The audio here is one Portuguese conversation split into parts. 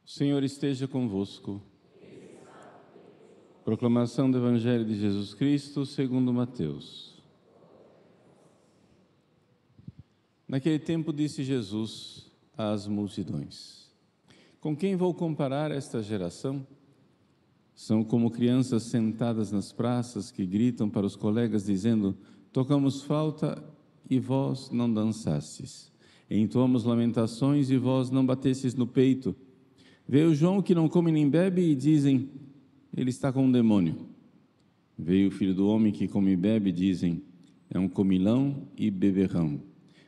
O Senhor esteja convosco. Proclamação do Evangelho de Jesus Cristo segundo Mateus. Naquele tempo disse Jesus às multidões: Com quem vou comparar esta geração? São como crianças sentadas nas praças que gritam para os colegas dizendo: tocamos flauta e vós não dançastes. Entoamos lamentações e vós não batestes no peito. Veio João que não come nem bebe e dizem: ele está com um demônio. Veio o Filho do Homem que come e bebe e dizem: é um comilão e beberrão,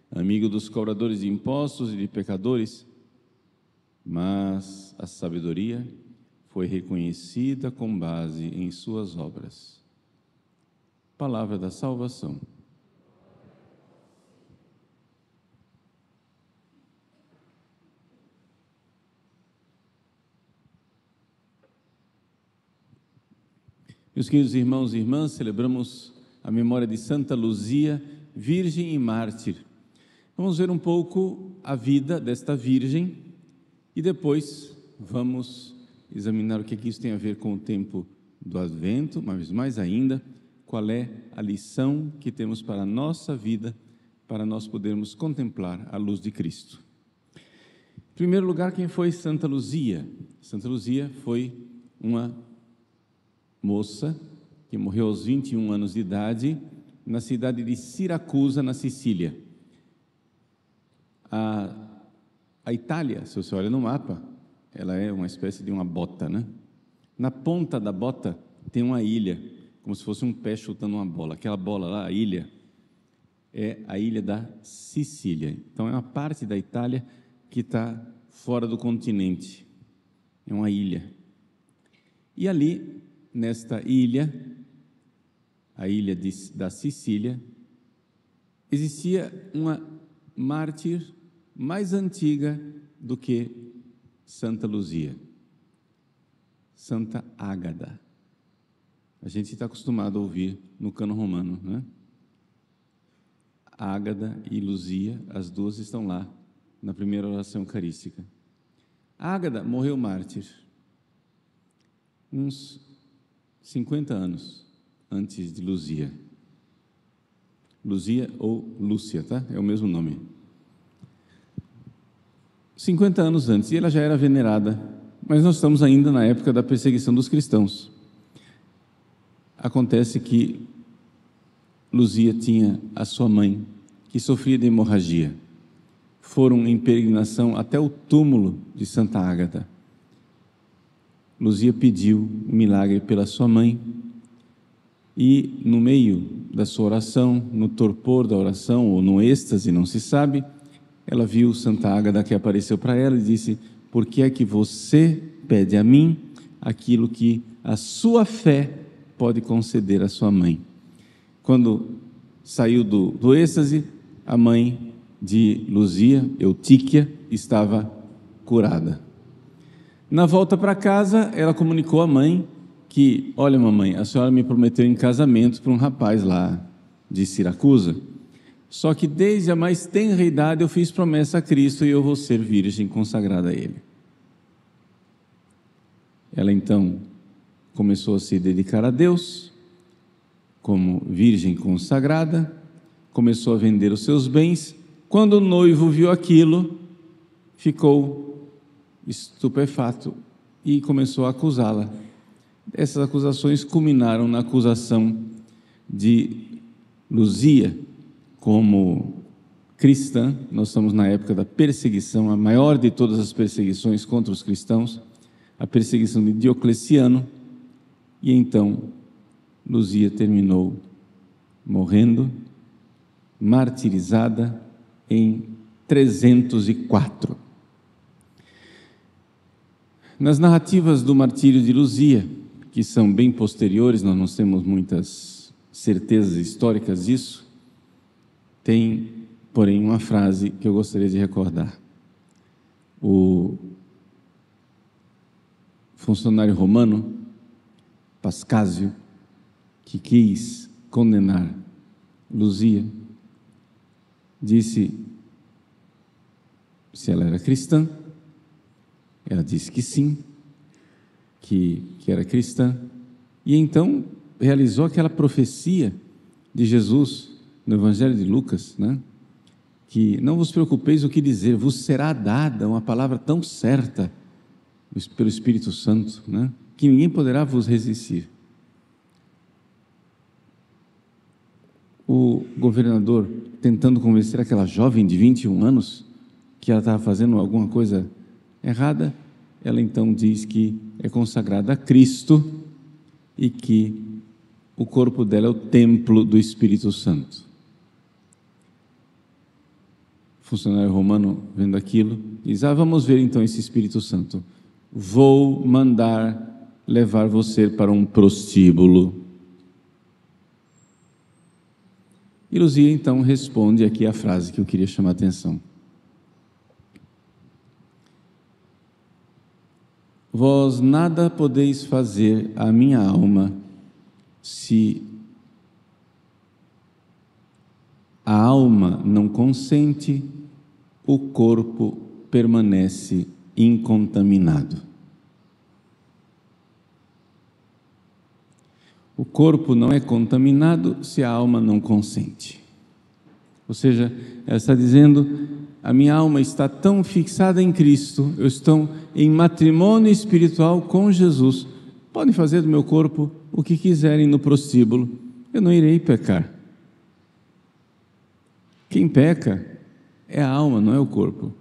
amigo dos cobradores de impostos e de pecadores. Mas a sabedoria foi reconhecida com base em suas obras. Palavra da salvação. Meus queridos irmãos e irmãs, celebramos a memória de Santa Luzia, virgem e mártir. Vamos ver um pouco a vida desta virgem e depois vamos examinar o que isso tem a ver com o tempo do Advento, mas mais ainda, qual é a lição que temos para a nossa vida, para nós podermos contemplar a luz de Cristo. Em primeiro lugar, quem foi Santa Luzia? Santa Luzia foi uma moça que morreu aos 21 anos de idade na cidade de Siracusa, na Sicília. A Itália, se você olha no mapa, ela é uma espécie de uma bota, né? Na ponta da bota tem uma ilha, como se fosse um pé chutando uma bola. Aquela bola lá, a ilha, é a ilha da Sicília. Então é uma parte da Itália que está fora do continente. É uma ilha. E ali, nesta ilha, a ilha da Sicília, existia uma mártir mais antiga do que Santa Luzia, Santa Ágada. A gente está acostumado a ouvir no cânon romano, né? Ágada e Luzia, as duas estão lá na primeira oração eucarística. Ágada morreu mártir uns 50 anos antes de Luzia. Luzia ou Lúcia, tá? É o mesmo nome. 50 anos antes, e ela já era venerada, mas nós estamos ainda na época da perseguição dos cristãos. Acontece que Luzia tinha a sua mãe, que sofria de hemorragia. Foram em peregrinação até o túmulo de Santa Ágata. Luzia pediu um milagre pela sua mãe e, no meio da sua oração, no torpor da oração ou no êxtase, não se sabe, ela viu Santa Ágata que apareceu para ela e disse: por que é que você pede a mim aquilo que a sua fé pode conceder à sua mãe? Quando saiu do êxtase, a mãe de Luzia, Eutíquia, estava curada. Na volta para casa, ela comunicou à mãe que: olha, mamãe, a senhora me prometeu em casamento para um rapaz lá de Siracusa, só que desde a mais tenra idade eu fiz promessa a Cristo e eu vou ser virgem consagrada a Ele. Ela então começou a se dedicar a Deus como virgem consagrada, começou a vender os seus bens. Quando o noivo viu aquilo, ficou estupefato e começou a acusá-la. Essas acusações culminaram na acusação de Luzia como cristã. Nós estamos na época da perseguição, a maior de todas as perseguições contra os cristãos, a perseguição de Diocleciano, e então Luzia terminou morrendo, martirizada em 304. Nas narrativas do martírio de Luzia, que são bem posteriores, nós não temos muitas certezas históricas disso, tem, porém, uma frase que eu gostaria de recordar. O funcionário romano, Pascásio, que quis condenar Luzia, disse: se ela era cristã, Ela disse que sim, que era cristã, e então realizou aquela profecia de Jesus no Evangelho de Lucas, né? Que não vos preocupeis o que dizer, vos será dada uma palavra tão certa pelo Espírito Santo, né? Que ninguém poderá vos resistir. O governador, tentando convencer aquela jovem de 21 anos que ela estava fazendo alguma coisa errada, ela então diz que é consagrada a Cristo e que o corpo dela é o templo do Espírito Santo. O funcionário romano, vendo aquilo, diz: vamos ver então esse Espírito Santo. Vou mandar levar você para um prostíbulo. E Luzia então responde aqui a frase que eu queria chamar a atenção. Vós nada podeis fazer à minha alma, se a alma não consente, o corpo permanece incontaminado. O corpo não é contaminado se a alma não consente. Ou seja, ela está dizendo: a minha alma está tão fixada em Cristo, eu estou em matrimônio espiritual com Jesus, podem fazer do meu corpo o que quiserem no prostíbulo, eu não irei pecar. Quem peca é a alma, não é o corpo.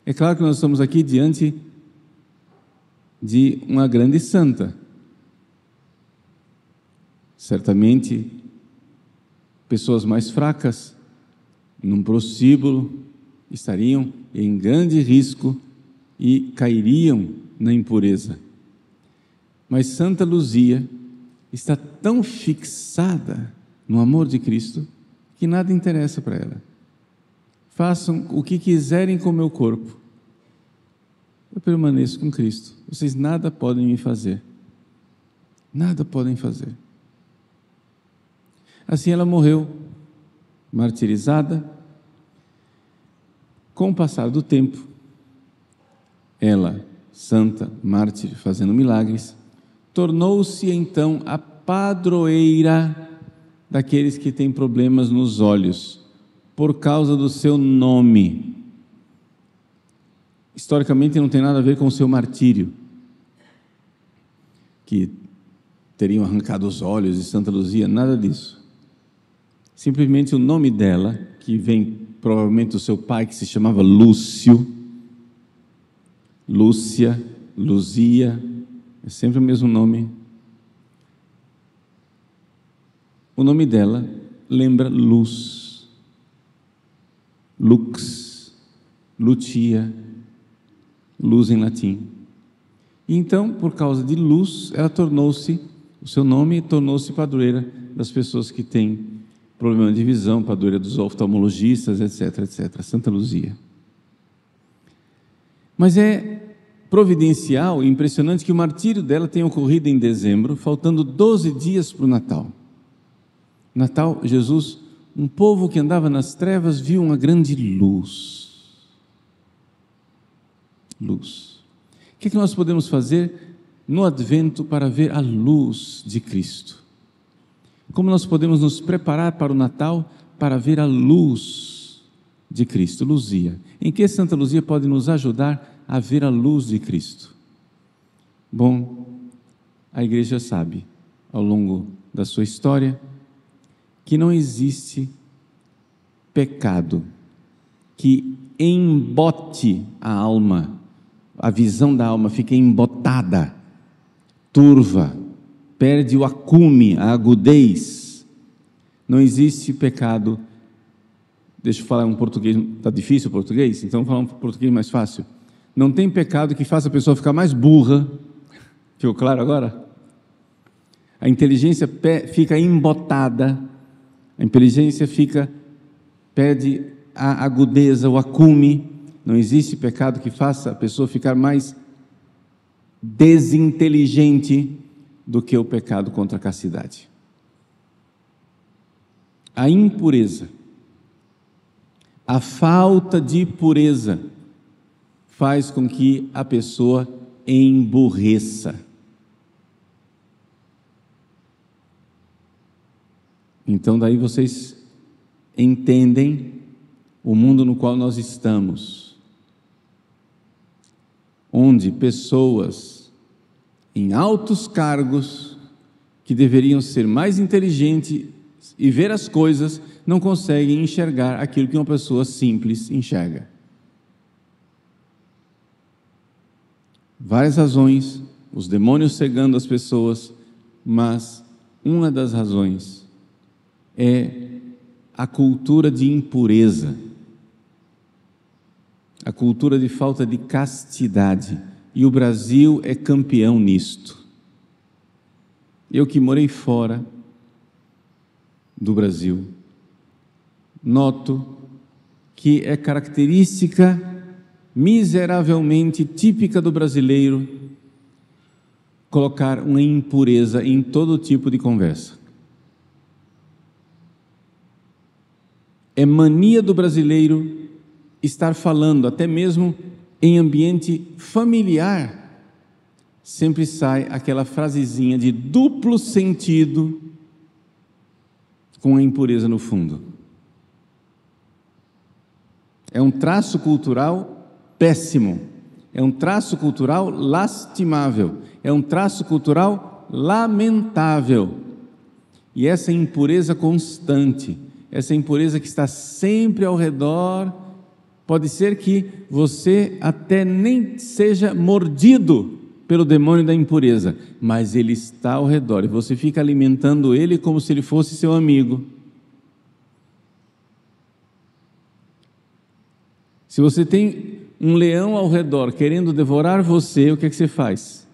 É claro que nós estamos aqui diante de uma grande santa. Certamente, pessoas mais fracas, num prostíbulo, estariam em grande risco e cairiam na impureza. Mas Santa Luzia está tão fixada no amor de Cristo que nada interessa para ela. Façam o que quiserem com o meu corpo, eu permaneço com Cristo. Vocês nada podem me fazer. Nada podem fazer. Assim ela morreu, martirizada. Com o passar do tempo, ela, santa, mártir, fazendo milagres, tornou-se então a padroeira daqueles que têm problemas nos olhos, por causa do seu nome. Historicamente não tem nada a ver com o seu martírio, que teriam arrancado os olhos de Santa Luzia, nada disso. Simplesmente o nome dela, que vem provavelmente do seu pai, que se chamava Lúcio, Lúcia, Luzia, é sempre o mesmo nome. O nome dela lembra luz, lux, lutia, luz em latim. E então, por causa de luz, ela tornou-se, o seu nome tornou-se padroeira das pessoas que têm problema de visão, padroeira dos oftalmologistas, etc, etc, Santa Luzia. Mas é providencial e impressionante que o martírio dela tenha ocorrido em dezembro, faltando 12 dias para o Natal. Natal, Jesus, um povo que andava nas trevas, viu uma grande luz. Luz. O que nós podemos fazer no Advento para ver a luz de Cristo? Como nós podemos nos preparar para o Natal para ver a luz de Cristo? Luzia. Em que Santa Luzia pode nos ajudar a ver a luz de Cristo? Bom, a igreja sabe, ao longo da sua história, que não existe pecado que embote a alma, a visão da alma fica embotada, turva, perde o acume, a agudez. Não existe pecado. Deixa eu falar um português, está difícil o português? Então vamos falar um português mais fácil. Não tem pecado que faça a pessoa ficar mais burra. Ficou claro agora? A inteligência fica embotada, a inteligência perde a agudeza, o acume. Não existe pecado que faça a pessoa ficar mais desinteligente do que o pecado contra a castidade. A impureza, a falta de pureza, faz com que a pessoa emburreça. Então daí vocês entendem o mundo no qual nós estamos, onde pessoas em altos cargos, que deveriam ser mais inteligentes e ver as coisas, não conseguem enxergar aquilo que uma pessoa simples enxerga. Várias razões, os demônios cegando as pessoas, mas uma das razões é a cultura de impureza, a cultura de falta de castidade, e o Brasil é campeão nisto. Eu que morei fora do Brasil, noto que é característica miseravelmente típica do brasileiro colocar uma impureza em todo tipo de conversa. É mania do brasileiro estar falando, até mesmo em ambiente familiar, sempre sai aquela frasezinha de duplo sentido com a impureza no fundo. É um traço cultural péssimo, é um traço cultural lastimável, é um traço cultural lamentável. E essa impureza constante, essa impureza que está sempre ao redor, pode ser que você até nem seja mordido pelo demônio da impureza, mas ele está ao redor e você fica alimentando ele como se ele fosse seu amigo. Se você tem um leão ao redor querendo devorar você, o que é que você faz?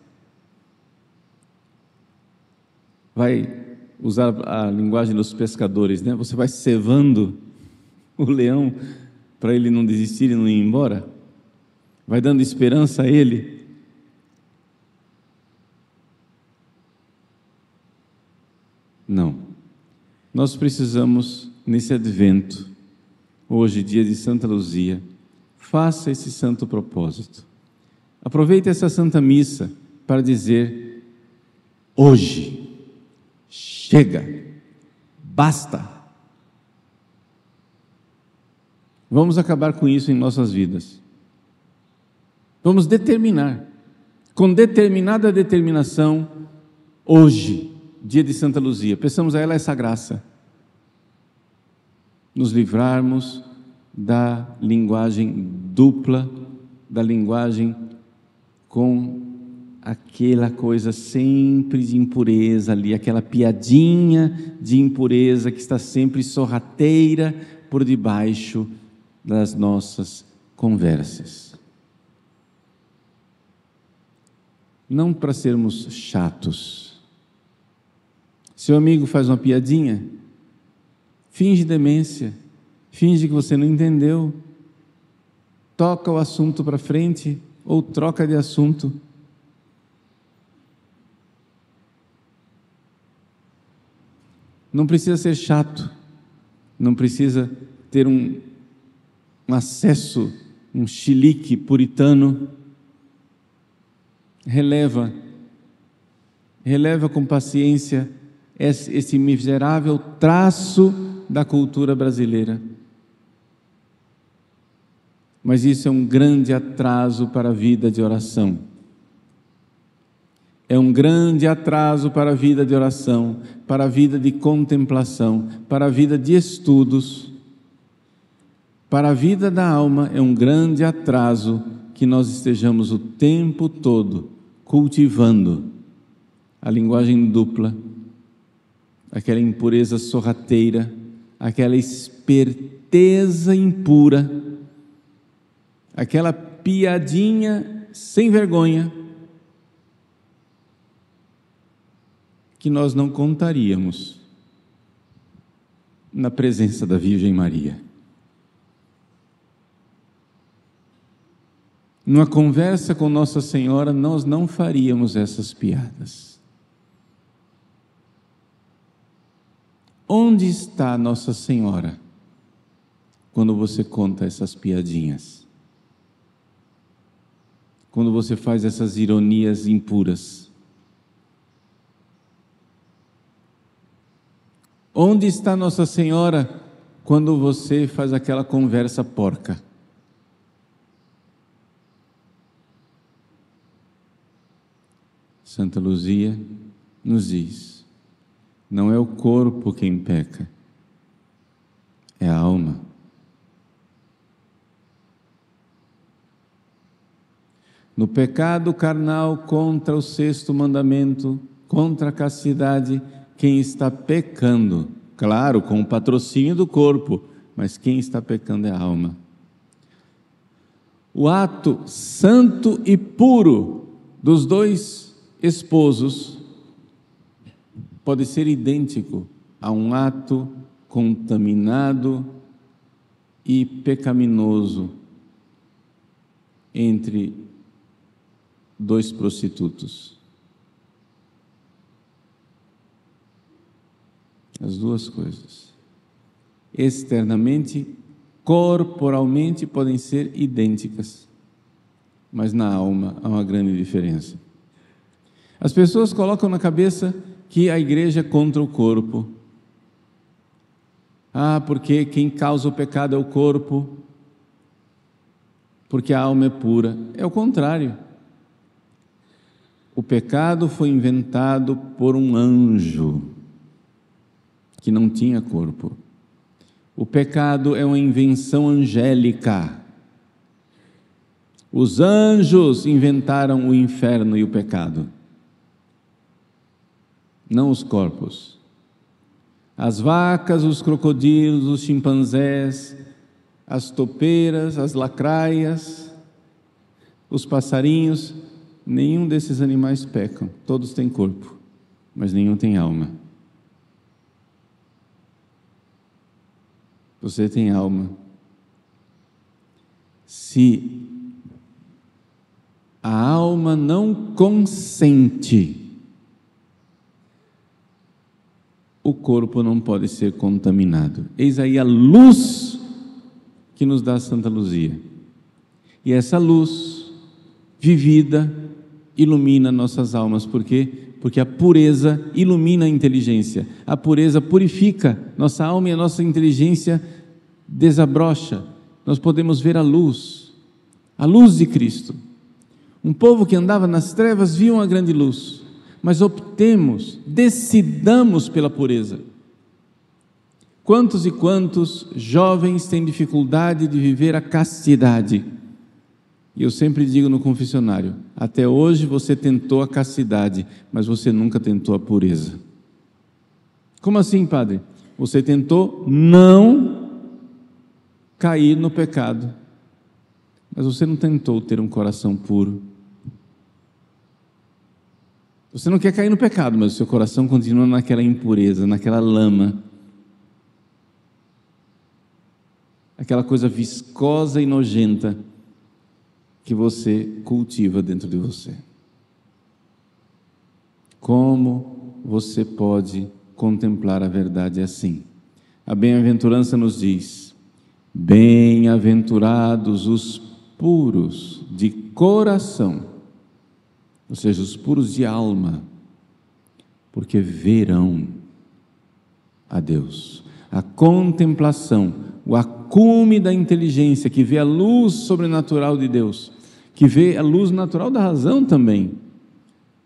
Vai usar a linguagem dos pescadores, né? Você vai cevando o leão para ele não desistir e não ir embora? Vai dando esperança a ele? Não. Nós precisamos, nesse advento, hoje, dia de Santa Luzia, faça esse santo propósito. Aproveite essa Santa Missa para dizer: hoje, chega, basta. Vamos acabar com isso em nossas vidas. Vamos determinar, com determinada determinação, hoje, dia de Santa Luzia, peçamos a ela essa graça, nos livrarmos da linguagem dupla, da linguagem com aquela coisa sempre de impureza ali, aquela piadinha de impureza que está sempre sorrateira por debaixo das nossas conversas. Não para sermos chatos. Seu amigo faz uma piadinha, finge demência, finge que você não entendeu, toca o assunto para frente ou troca de assunto. Não precisa ser chato, não precisa ter um acesso, um chilique puritano. Releva com paciência esse miserável traço da cultura brasileira. Mas isso é um grande atraso para a vida de oração. É um grande atraso para a vida de oração, para a vida de contemplação, para a vida de estudos. Para a vida da alma é um grande atraso que nós estejamos o tempo todo cultivando a linguagem dupla, aquela impureza sorrateira, aquela esperteza impura, aquela piadinha sem vergonha que nós não contaríamos na presença da Virgem Maria. Numa conversa com Nossa Senhora, nós não faríamos essas piadas. Onde está Nossa Senhora quando você conta essas piadinhas? quando você faz essas ironias impuras? Onde está Nossa Senhora quando você faz aquela conversa porca? Santa Luzia nos diz: não é o corpo quem peca, é a alma. No pecado carnal contra o sexto mandamento, contra a castidade, quem está pecando, claro, com o patrocínio do corpo, mas quem está pecando é a alma. O ato santo e puro dos dois esposos pode ser idêntico a um ato contaminado e pecaminoso entre dois prostitutos. As duas coisas, externamente, corporalmente, podem ser idênticas, mas na alma há uma grande diferença. As pessoas colocam na cabeça que a igreja é contra o corpo. Porque quem causa o pecado é o corpo, porque a alma é pura. É o contrário. O pecado foi inventado por um anjo que não tinha corpo. O pecado é uma invenção angélica. Os anjos inventaram o inferno e o pecado, não os corpos. As vacas, os crocodilos, os chimpanzés, as topeiras, as lacraias, os passarinhos, nenhum desses animais pecam. Todos têm corpo, mas nenhum tem alma. Você tem alma. Se a alma não consente, o corpo não pode ser contaminado. Eis aí a luz que nos dá Santa Luzia. E essa luz vivida ilumina nossas almas. Por quê? Porque a pureza ilumina a inteligência. A pureza purifica nossa alma e a nossa inteligência desabrocha. Nós podemos ver a luz de Cristo. Um povo que andava nas trevas viu uma grande luz. Mas optemos, decidamos pela pureza. Quantos e quantos jovens têm dificuldade de viver a castidade? E eu sempre digo no confessionário: até hoje você tentou a castidade, mas você nunca tentou a pureza. Como assim, padre? Você tentou não cair no pecado, mas você não tentou ter um coração puro. Você não quer cair no pecado, mas o seu coração continua naquela impureza, naquela lama, aquela coisa viscosa e nojenta que você cultiva dentro de você. Como você pode contemplar a verdade assim? A bem-aventurança nos diz: bem-aventurados os puros de coração, ou seja, os puros de alma, porque verão a Deus. A contemplação, o acume da inteligência, que vê a luz sobrenatural de Deus, que vê a luz natural da razão também,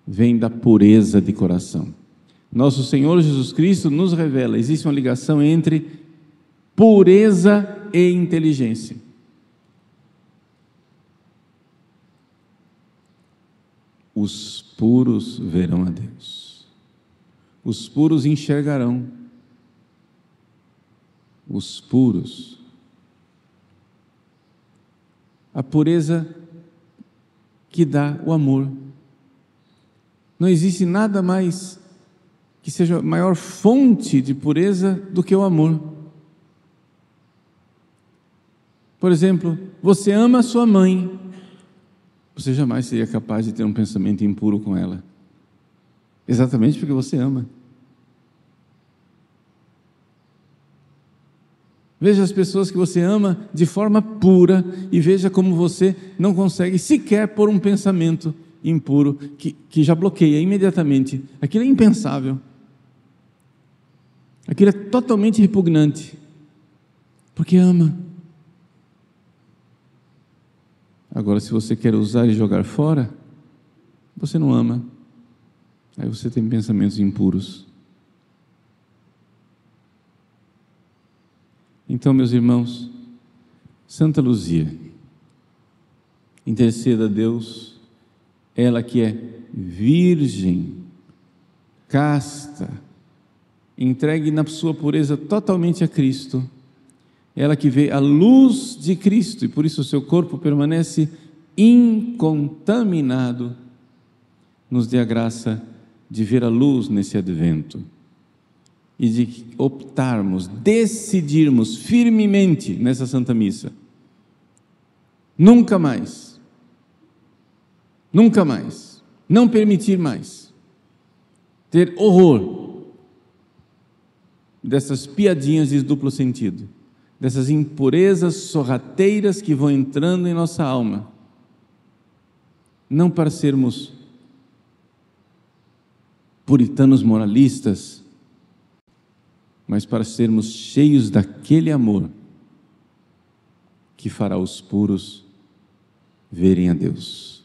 vem da pureza de coração. Nosso Senhor Jesus Cristo nos revela: existe uma ligação entre pureza e inteligência. Os puros verão a Deus. Os puros enxergarão. Os puros. A pureza que dá o amor. Não existe nada mais que seja a maior fonte de pureza do que o amor. Por exemplo, você ama a sua mãe, você jamais seria capaz de ter um pensamento impuro com ela, exatamente porque você ama. Veja as pessoas que você ama de forma pura e veja como você não consegue sequer pôr um pensamento impuro que já bloqueia imediatamente. Aquilo é impensável. Aquilo é totalmente repugnante, porque ama. Agora, se você quer usar e jogar fora, você não ama. Aí você tem pensamentos impuros. Então, meus irmãos, Santa Luzia, interceda a Deus, ela que é virgem, casta, entregue na sua pureza totalmente a Cristo, ela que vê a luz de Cristo e por isso o seu corpo permanece incontaminado, nos dê a graça de ver a luz nesse advento e de optarmos, decidirmos firmemente nessa Santa Missa, nunca mais, não permitir mais, ter horror dessas piadinhas de duplo sentido, dessas impurezas sorrateiras que vão entrando em nossa alma, não para sermos puritanos moralistas, mas para sermos cheios daquele amor que fará os puros verem a Deus.